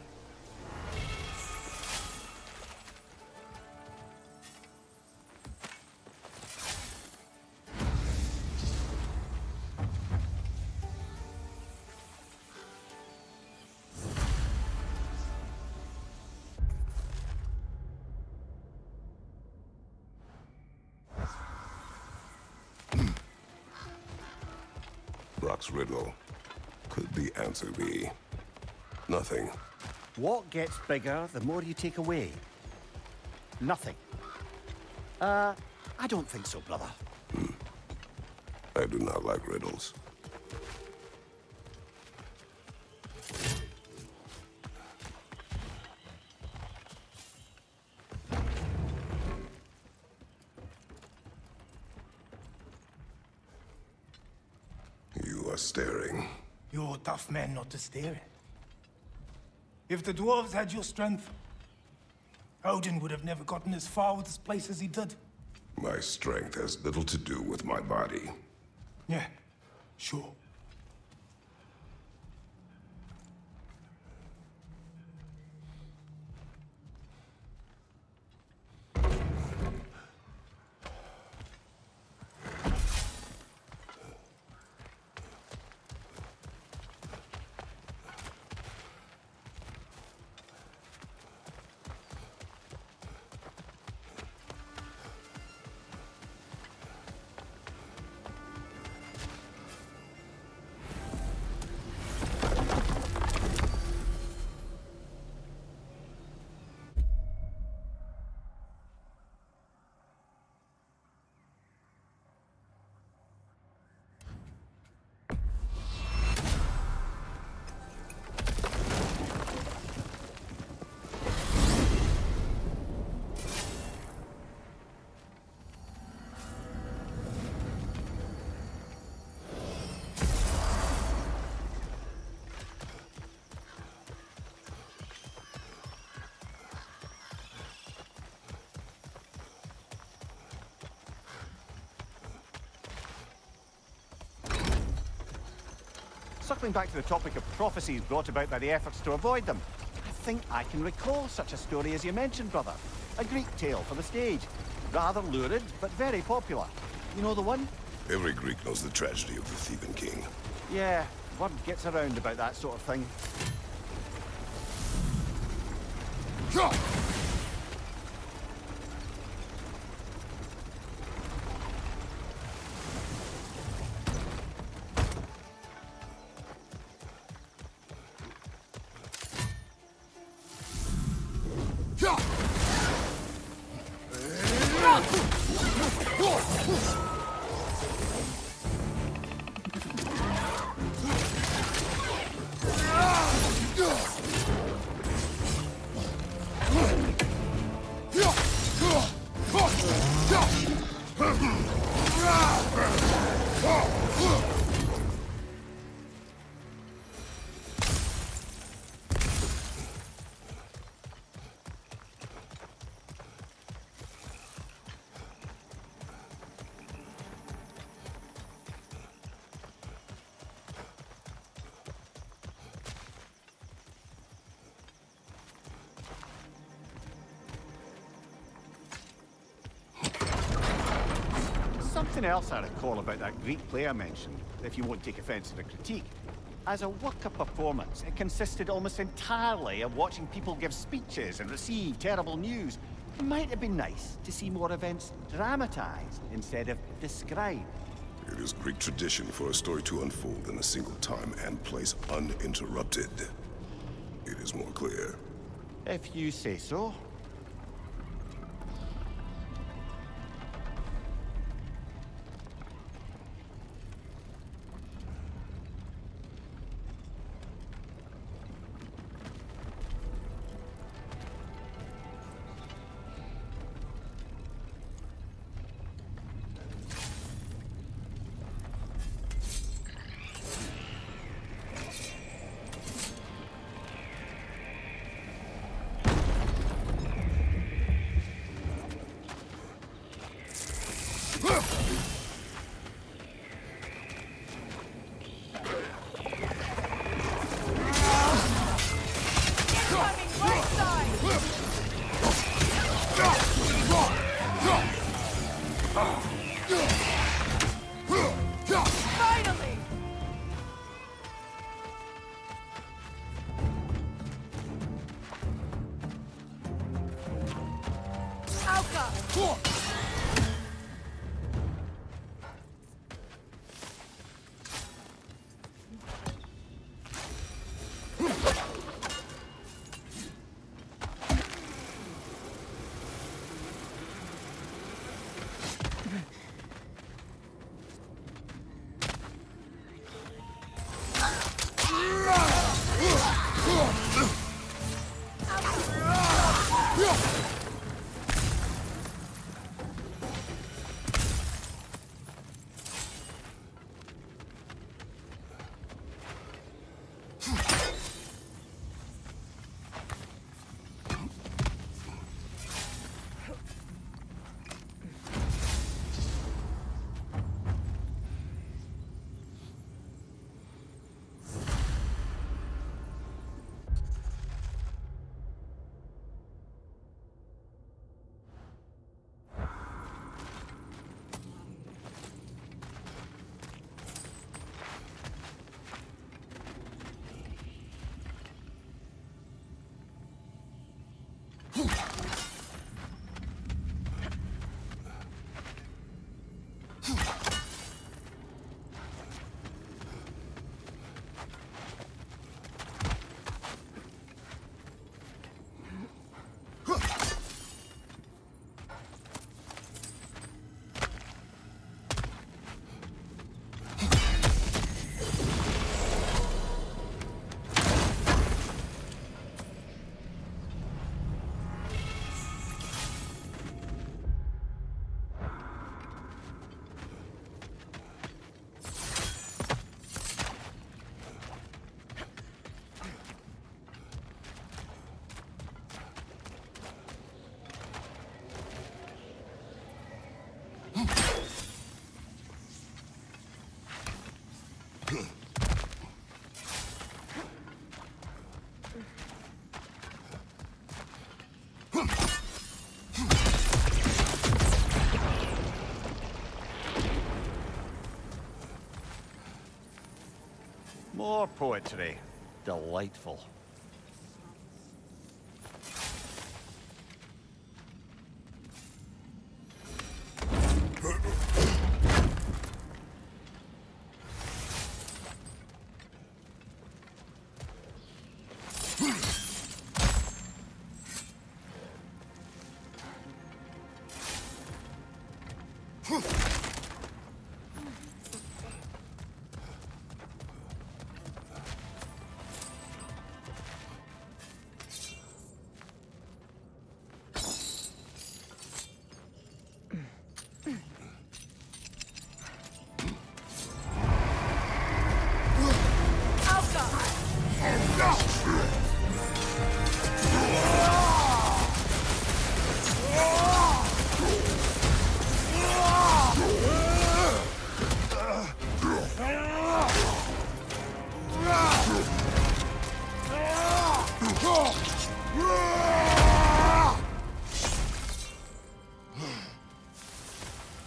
Brock's riddle. Could the answer be nothing? What gets bigger the more you take away? Nothing. I don't think so, brother. I do not like riddles. You are staring. You're a tough man not to stare at. If the dwarves had your strength, Odin would have never gotten as far with this place as he did. My strength has little to do with my body. Yeah, sure. Circling back to the topic of prophecies brought about by the efforts to avoid them, I think I can recall such a story as you mentioned, brother. A Greek tale for the stage. Rather lurid, but very popular. You know the one? Every Greek knows the tragedy of the Theban king. Yeah, word gets around about that sort of thing. Something else I recall about that Greek play I mentioned, if you won't take offence to the critique. As a worker performance, it consisted almost entirely of watching people give speeches and receive terrible news. It might have been nice to see more events dramatized instead of described. It is Greek tradition for a story to unfold in a single time and place uninterrupted. It is more clear. If you say so. More poetry. Delightful.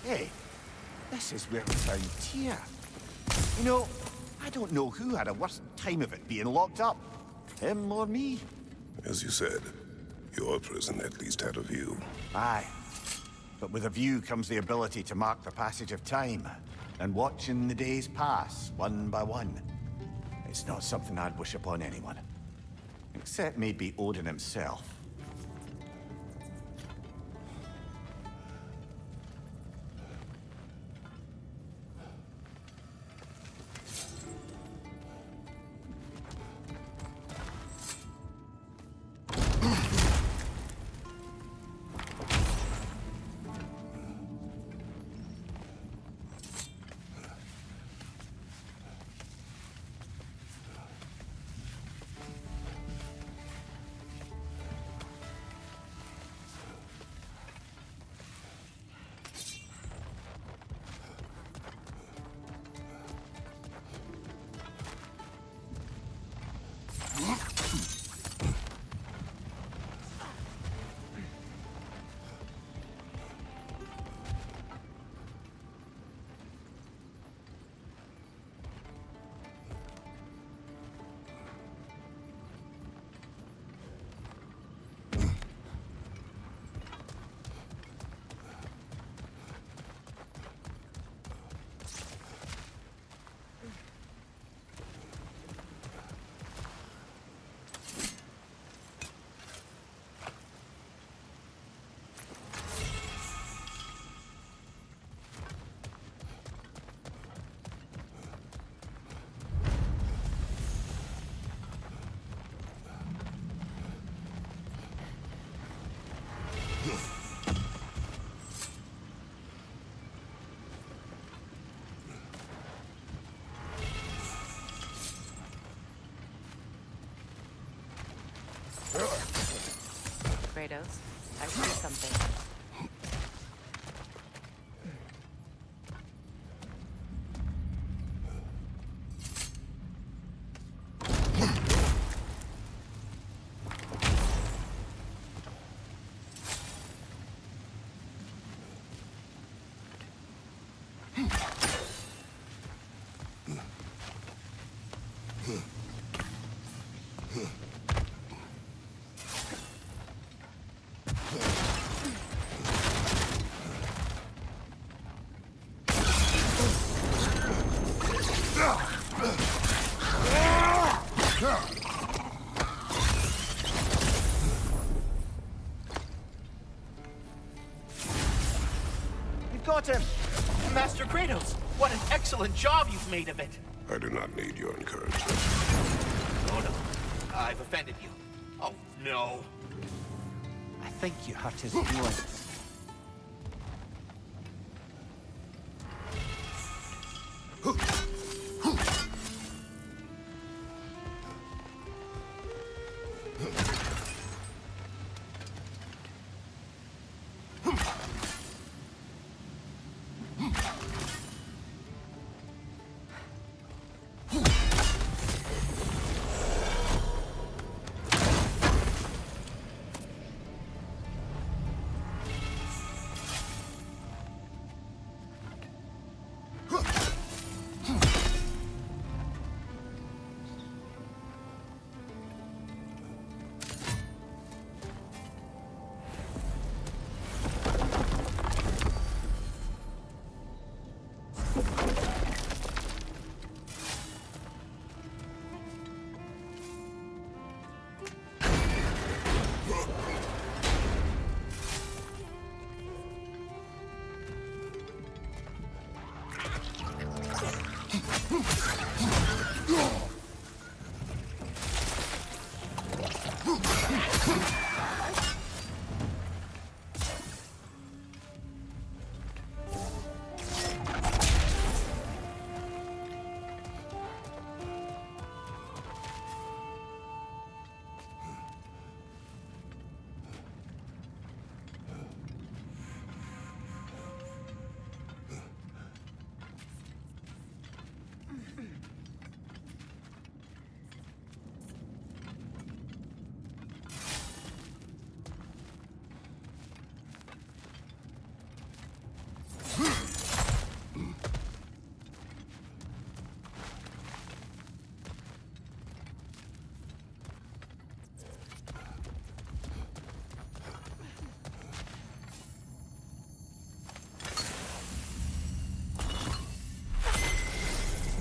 Hey, this is where we found Tyr. You know, I don't know who had a worse time of it being locked up. Him or me? As you said, your prison at least had a view. Aye. But with a view comes the ability to mark the passage of time, and watching the days pass, one by one. It's not something I'd wish upon anyone. Except maybe Odin himself. Kratos, I see something. Got him! Master Kratos, what an excellent job you've made of it. I do not need your encouragement. Oh no, I've offended you. Oh no. I think you hurt his feelings.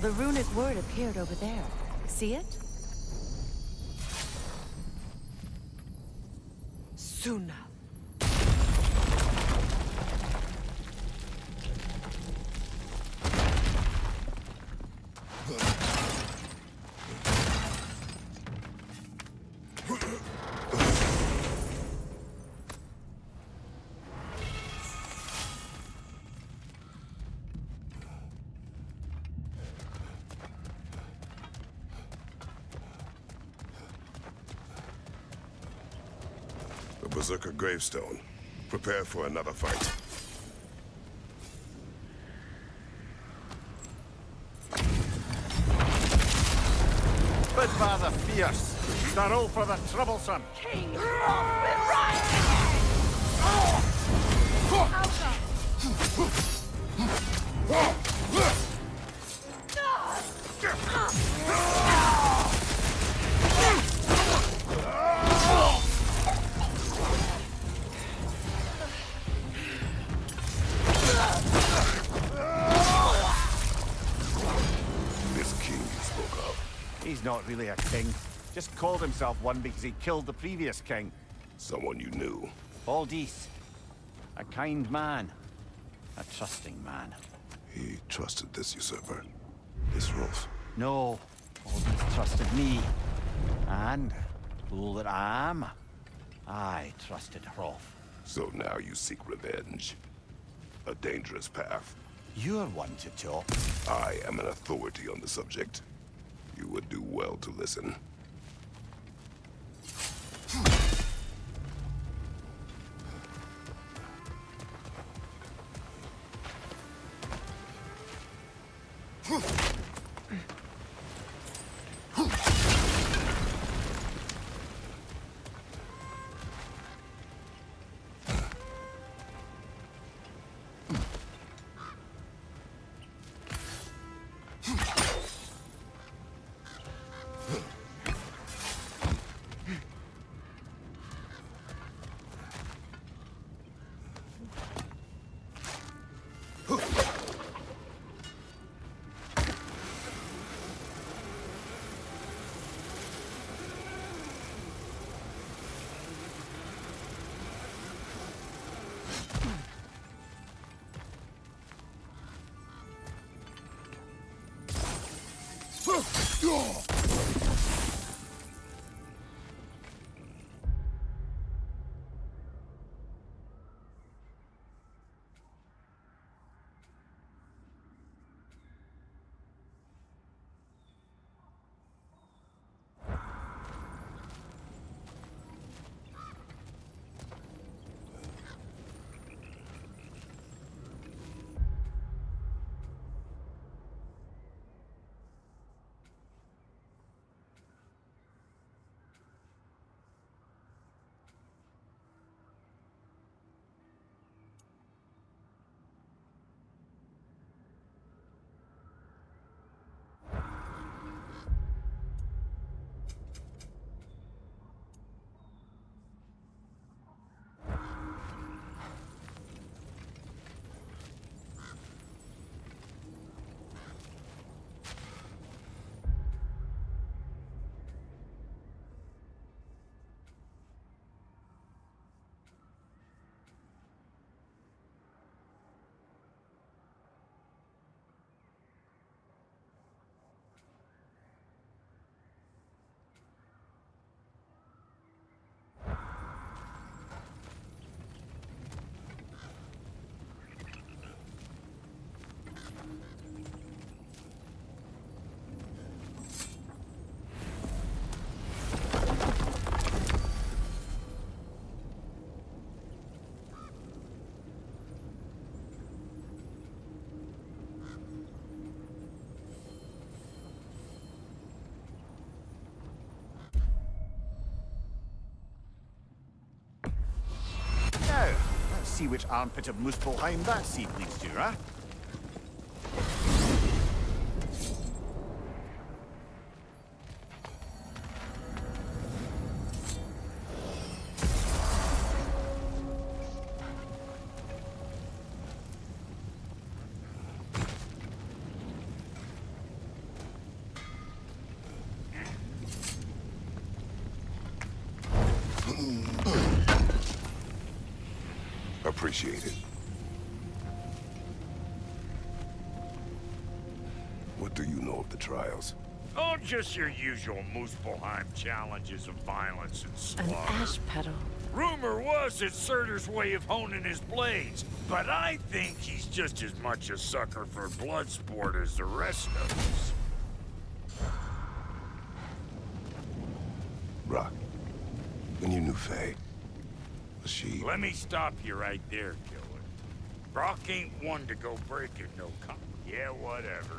The runic word appeared over there. See it? Suna. The Berserker gravestone. Prepare for another fight. Budvar the Fierce. Darrow for the Troublesome. King Hroth will rise again! This king you spoke of. He's not really a king. Just called himself one because he killed the previous king. Someone you knew. Aldis. A kind man. A trusting man. He trusted this usurper. This Rolf. No. Aldis trusted me. And, fool that I am, I trusted Hrolf. So now you seek revenge. A dangerous path. You're one to talk. I am an authority on the subject. You would do well to listen. Let's see which armpit of Muspelheim that seed leads to, huh? appreciate it. What do you know of the trials? Oh, just your usual Muspelheim challenges of violence and An slaughter. ash petal. Rumor was it's Surtur's way of honing his blades, but I think he's just as much a sucker for blood sport as the rest of us. Rock, when you knew Faye, was she... Let me stop you right there, killer. Brock ain't one to go breaking no con... Yeah, whatever.